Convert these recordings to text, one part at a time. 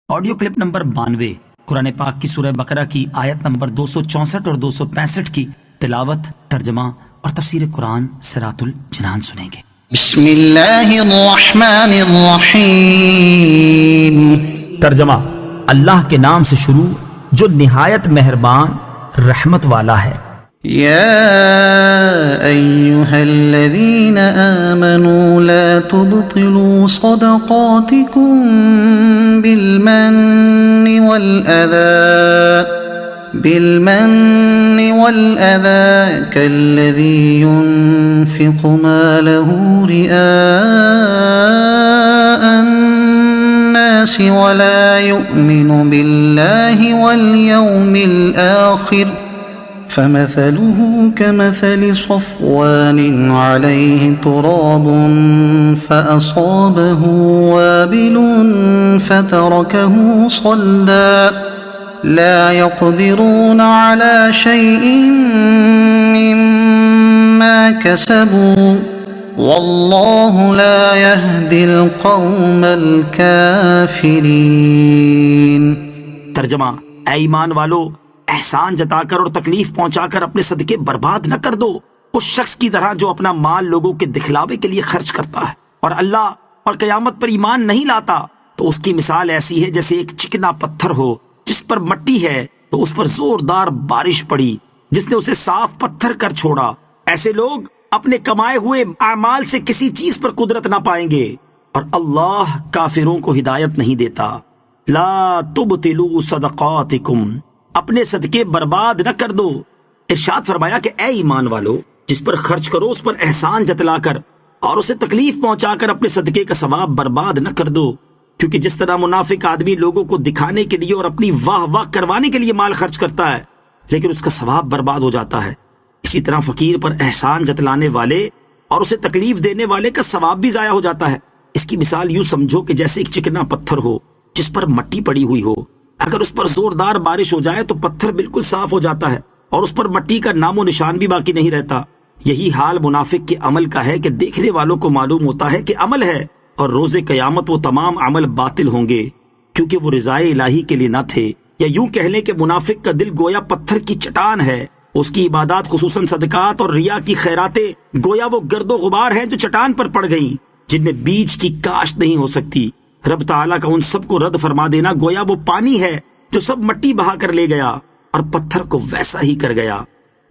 Audio clip number 92 قرآن پاک کی سورہ بقرہ کی آیت نمبر 264 اور 265 کی تلاوت، ترجمہ اور تفسیر قرآن صراط الجنان سنیں گے۔ بسم اللہ الرحمن الرحیم۔ ترجمہ: اللہ کے نام سے شروع جو نہایت مہربان رحمت والا ہے۔ یا ایہا الذین آمنوا لا تبطلوا صدقاتکم بالمن والأذى كالذي ينفق ماله رئاء الناس ولا يؤمن بالله واليوم الآخر فمثله كمثل صفوان عليه تراب فأصابه وابل فتركه صلدا لا يقدرون على شيء مما كسبوا والله لا يهدي القوم الكافرين۔ ترجمہ: اے ایمان والو، احسان جتا کر اور تکلیف پہنچا کر اپنے صدقے برباد نہ کر دو، اس شخص کی طرح جو اپنا مال لوگوں کے دکھلاوے کے لیے خرچ کرتا ہے اور اللہ اور قیامت پر ایمان نہیں لاتا، تو اس کی مثال ایسی ہے جیسے ایک چکنا پتھر ہو جس پر مٹی ہے تو اس پر زوردار بارش پڑی جس نے اسے صاف پتھر کر چھوڑا۔ ایسے لوگ اپنے کمائے ہوئے اعمال سے کسی چیز پر قدرت نہ پائیں گے اور اللہ کافروں کو ہدایت نہیں دیتا۔ لا تبطلوا صدقاتکم، اپنے صدقے برباد نہ کر دو۔ ارشاد فرمایا کہ اے ایمان والو، جس پر خرچ کرو اس پر احسان جتلا کر اور اسے تکلیف پہنچا کر اپنے صدقے کا ثواب برباد نہ کر دو، کیونکہ جس طرح منافق آدمی لوگوں کو دکھانے کے لیے اور اپنی واہ واہ کروانے کے لیے مال خرچ کرتا ہے لیکن اس کا ثواب برباد ہو جاتا ہے، اسی طرح فقیر پر احسان جتلانے والے اور اسے تکلیف دینے والے کا ثواب بھی ضائع ہو جاتا ہے۔ اس کی مثال یوں سمجھو کہ جیسے ایک چکنا پتھر ہو جس پر مٹی پڑی ہوئی ہو، اگر اس پر زوردار بارش ہو جائے تو پتھر بالکل صاف ہو جاتا ہے اور اس پر مٹی کا نام و نشان بھی باقی نہیں رہتا۔ یہی حال منافق کے عمل کا ہے کہ دیکھنے والوں کو معلوم ہوتا ہے کہ عمل ہے اور روز قیامت وہ تمام عمل باطل ہوں گے کیونکہ وہ رضائے الہی کے لیے نہ تھے، یا یوں کہہ لیں کہ منافق کا دل گویا پتھر کی چٹان ہے، اس کی عبادات خصوصاً صدقات اور ریا کی خیراتیں گویا وہ گرد و غبار ہیں جو چٹان پر پڑ گئیں جن میں بیج کی کاشت نہیں ہو سکتی۔ رب تعالیٰ کا ان سب کو رد فرما دینا گویا وہ پانی ہے جو سب مٹی بہا کر لے گیا اور پتھر کو ویسا ہی کر گیا۔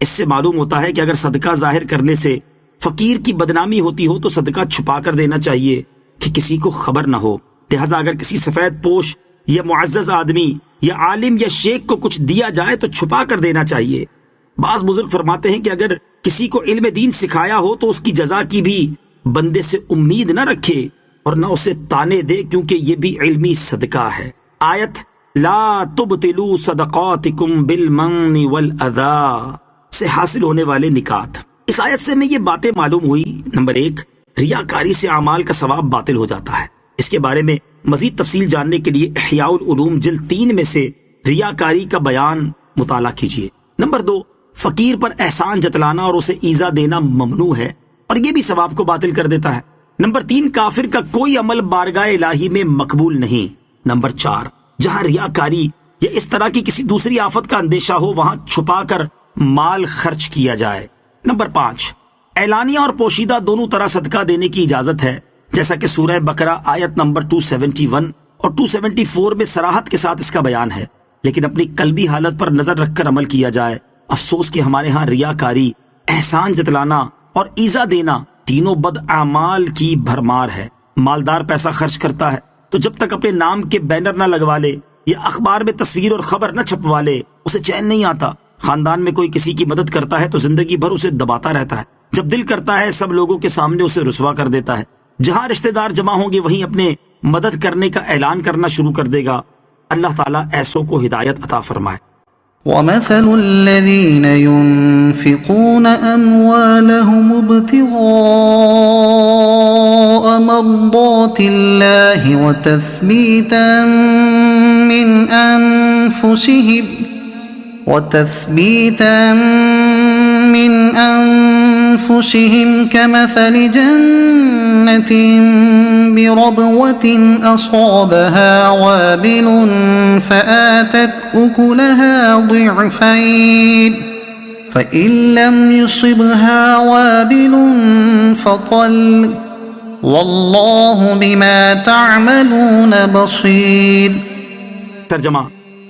اس سے معلوم ہوتا ہے کہ اگر صدقہ ظاہر کرنے سے فقیر کی بدنامی ہوتی ہو تو صدقہ چھپا کر دینا چاہیے کہ کسی کو خبر نہ ہو۔ لہٰذا اگر کسی سفید پوش یا معزز آدمی یا عالم یا شیخ کو کچھ دیا جائے تو چھپا کر دینا چاہیے۔ بعض بزرگ فرماتے ہیں کہ اگر کسی کو علم دین سکھایا ہو تو اس کی جزا کی بھی بندے سے امید نہ رکھے اور نہ اسے تانے دے، کیونکہ یہ بھی علمی صدقہ ہے۔ آیت لا تبطلوا صدقاتکم بالمن والأذى سے حاصل ہونے والے نکات۔ اس آیت سے میں یہ باتیں معلوم ہوئی۔ نمبر 1، ریاکاری سے اعمال کا ثواب باطل ہو جاتا ہے۔ اس کے بارے میں مزید تفصیل جاننے کے لیے احیاء العلوم جلد 3 میں سے ریاکاری کا بیان مطالعہ کیجیے۔ نمبر 2، فقیر پر احسان جتلانا اور اسے ایذا دینا ممنوع ہے اور یہ بھی ثواب کو باطل کر دیتا ہے۔ نمبر 3، کافر کا کوئی عمل بارگاہ الہی میں مقبول نہیں۔ نمبر 4، جہاں ریاکاری یا اس طرح کی کسی دوسری آفت کا اندیشہ ہو وہاں چھپا کر مال خرچ کیا جائے۔ نمبر 5، اعلانیہ اور پوشیدہ دونوں طرح صدقہ دینے کی اجازت ہے، جیسا کہ سورہ بقرہ آیت نمبر 271 اور 274 میں صراحت کے ساتھ اس کا بیان ہے، لیکن اپنی قلبی حالت پر نظر رکھ کر عمل کیا جائے۔ افسوس کہ ہمارے ہاں ریاکاری، احسان جتلانا اور ایذا دینا تینوں بد اعمال کی بھرمار ہے۔ مالدار پیسہ خرچ کرتا ہے تو جب تک اپنے نام کے بینر نہ لگوا لے یا اخبار میں تصویر اور خبر نہ چھپوا لے اسے چین نہیں آتا۔ خاندان میں کوئی کسی کی مدد کرتا ہے تو زندگی بھر اسے دباتا رہتا ہے، جب دل کرتا ہے سب لوگوں کے سامنے اسے رسوا کر دیتا ہے۔ جہاں رشتہ دار جمع ہوں گے وہیں اپنے مدد کرنے کا اعلان کرنا شروع کر دے گا۔ اللہ تعالیٰ ایسوں کو ہدایت عطا فرمائے۔ وَمَثَلُ الَّذِينَ يُنفِقُونَ أَمْوَالَهُمُ ابْتِغَاءَ مَرْضَاتِ اللَّهِ وَتَثْبِيتًا مِّنْ أنفسهم كمثل جنة بربوة أصابها وابل فآتت أكلها ضعفين فإن لم يصبها وابل فطل والله بما تعملون بصير۔ ترجمہ: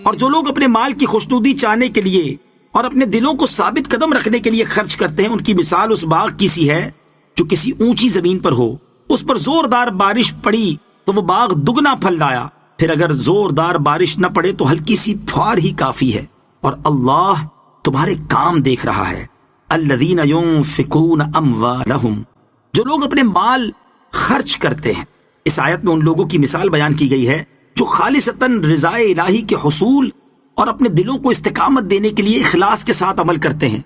اور جو لوگ اپنے مال کی خوشنودی چاہنے کے لیے اور اپنے دلوں کو ثابت قدم رکھنے کے لیے خرچ کرتے ہیں، ان کی مثال اس باغ کی سی ہے جو کسی اونچی زمین پر ہو، اس پر زوردار بارش پڑی تو وہ باغ دگنا پھل لایا، پھر اگر زوردار بارش نہ پڑے تو ہلکی سی پھوار ہی کافی ہے، اور اللہ تمہارے کام دیکھ رہا ہے۔ الذین ينفقون اموالہم، جو لوگ اپنے مال خرچ کرتے ہیں۔ اس آیت میں ان لوگوں کی مثال بیان کی گئی ہے جو خالصتاً رضا الہی کے حصول اور اپنے دلوں کو استقامت دینے کے لیے اخلاص کے ساتھ عمل کرتے ہیں،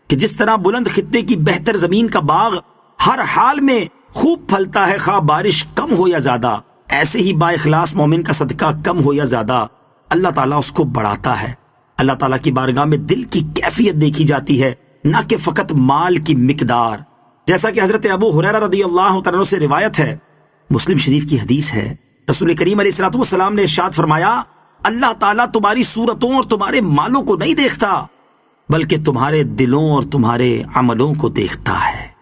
کہ جس طرح بلند خطے کی بہتر زمین کا باغ ہر حال میں خوب پھلتا ہے، خواہ بارش کم ہو یا زیادہ، ایسے ہی با اخلاص مومن کا صدقہ کم ہو یا زیادہ اللہ تعالیٰ اس کو بڑھاتا ہے۔ اللہ تعالیٰ کی بارگاہ میں دل کی کیفیت دیکھی جاتی ہے، نہ کہ فقط مال کی مقدار، جیسا کہ حضرت ابو ہریرہ رضی اللہ تعالیٰ سے روایت ہے، مسلم شریف کی حدیث ہے، رسول کریم علیہ الصلوۃ والسلام نے ارشاد فرمایا، اللہ تعالیٰ تمہاری صورتوں اور تمہارے مالوں کو نہیں دیکھتا بلکہ تمہارے دلوں اور تمہارے عملوں کو دیکھتا ہے۔